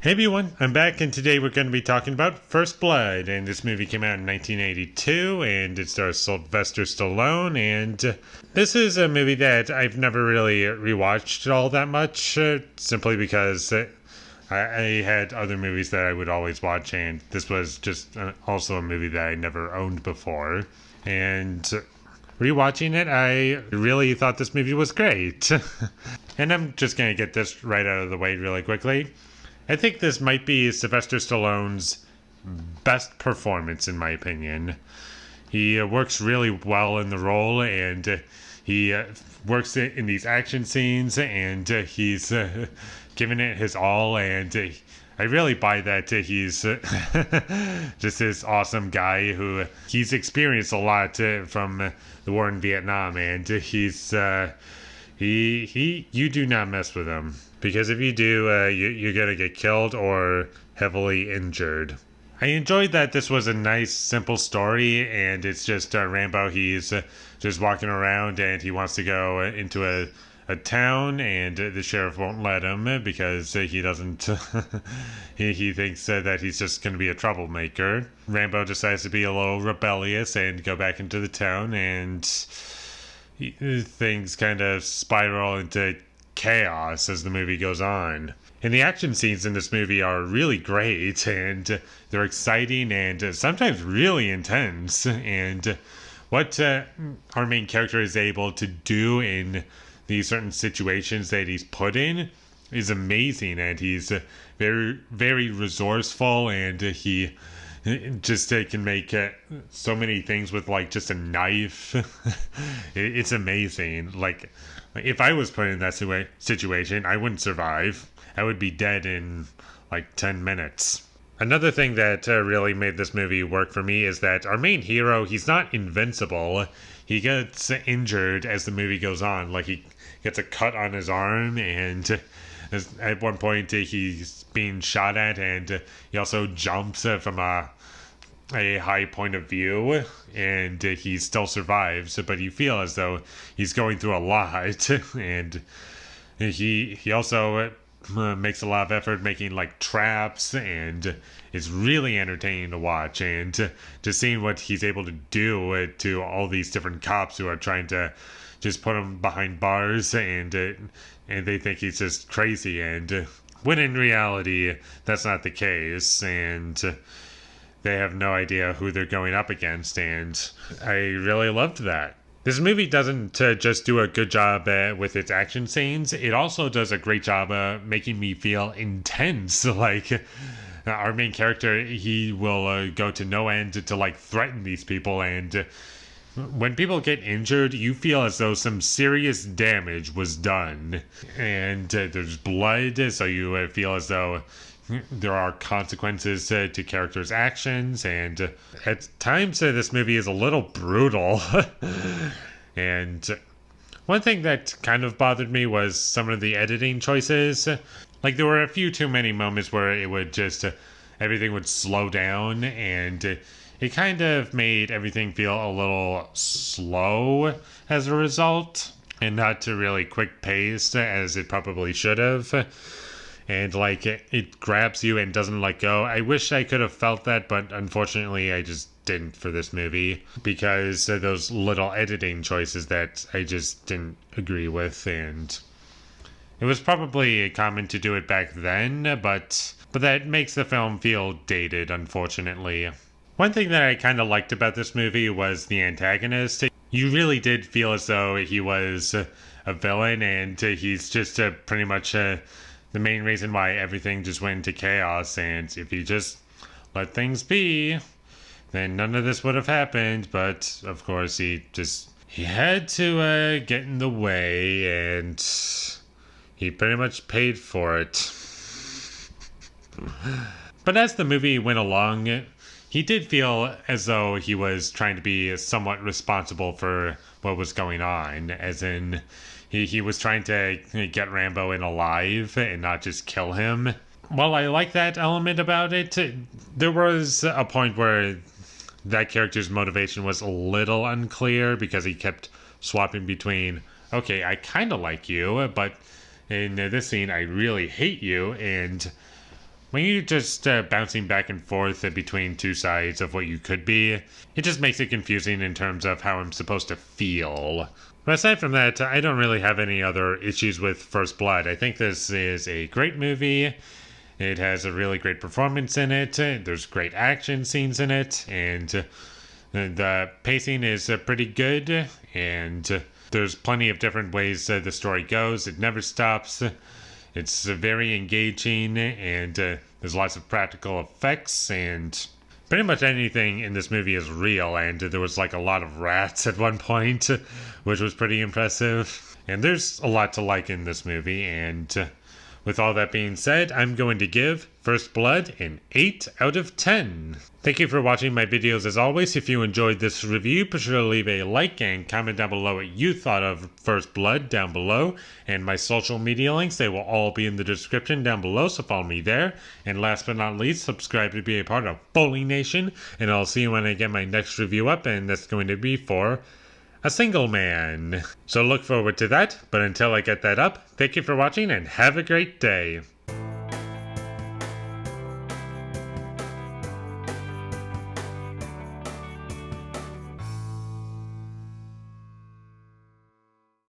Hey everyone, I'm back and today we're going to be talking about First Blood. And this movie came out in 1982 and it stars Sylvester Stallone. And this is a movie that I've never really rewatched all that much, simply because I had other movies that I would always watch, and this was just also a movie that I never owned before. And rewatching it, I really thought this movie was great. And I'm just going to get this right out of the way really quickly. I think this might be Sylvester Stallone's best performance, in my opinion. He works really well in the role, and he works in these action scenes, and he's giving it his all, and I really buy that he's just this awesome guy who he's experienced a lot from the war in Vietnam, and he's you do not mess with him, because if you do, you're gonna get killed or heavily injured. I enjoyed that this was a nice, simple story, and it's just Rambo. He's just walking around, and he wants to go into a town, and the sheriff won't let him because he doesn't. he thinks that he's just going to be a troublemaker. Rambo decides to be a little rebellious and go back into the town, and things kind of spiral into chaos as the movie goes on. And the action scenes in this movie are really great, and they're exciting and sometimes really intense. And what our main character is able to do in these certain situations that he's put in is amazing, and he's very, very resourceful, and he just can make so many things with like just a knife. It's amazing. Like, if I was put in that situation, I wouldn't survive. I would be dead in like 10 minutes. Another thing that really made this movie work for me is that our main hero, he's not invincible. He gets injured as the movie goes on. Like, he gets a cut on his arm, and at one point he's being shot at, and he also jumps from a high point of view, and he still survives, but you feel as though he's going through a lot. And he also makes a lot of effort making like traps, and it's really entertaining to watch, and just seeing what he's able to do to all these different cops who are trying to just put him behind bars, and they think he's just crazy, and when in reality that's not the case, and they have no idea who they're going up against, and I really loved that. This movie doesn't just do a good job with its action scenes, it also does a great job making me feel intense. Like, our main character, he will go to no end to like threaten these people, and when people get injured, you feel as though some serious damage was done, and there's blood, so you feel as though there are consequences to characters' actions, and at times this movie is a little brutal. And one thing that kind of bothered me was some of the editing choices. Like, there were a few too many moments where it would just everything would slow down, and it kind of made everything feel a little slow as a result, and not to really quick pace as it probably should have. And like it grabs you and doesn't let go. I wish I could have felt that, but unfortunately I just didn't for this movie, because of those little editing choices that I just didn't agree with. And it was probably common to do it back then, but that makes the film feel dated, unfortunately. One thing that I kind of liked about this movie was the antagonist. You really did feel as though he was a villain, and he's just pretty much the main reason why everything just went into chaos. And if he just let things be, then none of this would have happened. But of course he had to get in the way, and he pretty much paid for it. But as the movie went along, he did feel as though he was trying to be somewhat responsible for what was going on, as in he was trying to get Rambo in alive and not just kill him. While I like that element about it, there was a point where that character's motivation was a little unclear, because he kept swapping between, okay, I kind of like you, but in this scene I really hate you, and when you're just bouncing back and forth between two sides of what you could be, it just makes it confusing in terms of how I'm supposed to feel. But aside from that, I don't really have any other issues with First Blood. I think this is a great movie. It has a really great performance in it. There's great action scenes in it, and the pacing is pretty good, and there's plenty of different ways the story goes. It never stops. It's very engaging, and there's lots of practical effects, and pretty much anything in this movie is real, and there was like a lot of rats at one point, which was pretty impressive. And there's a lot to like in this movie, and with all that being said, I'm going to give First Blood an 8 out of 10. Thank you for watching my videos as always. If you enjoyed this review, be sure to leave a like and comment down below what you thought of First Blood down below. And my social media links, they will all be in the description down below, so follow me there. And last but not least, subscribe to be a part of Foley Nation. And I'll see you when I get my next review up, and that's going to be for A Single Man. So look forward to that, but until I get that up, thank you for watching and have a great day.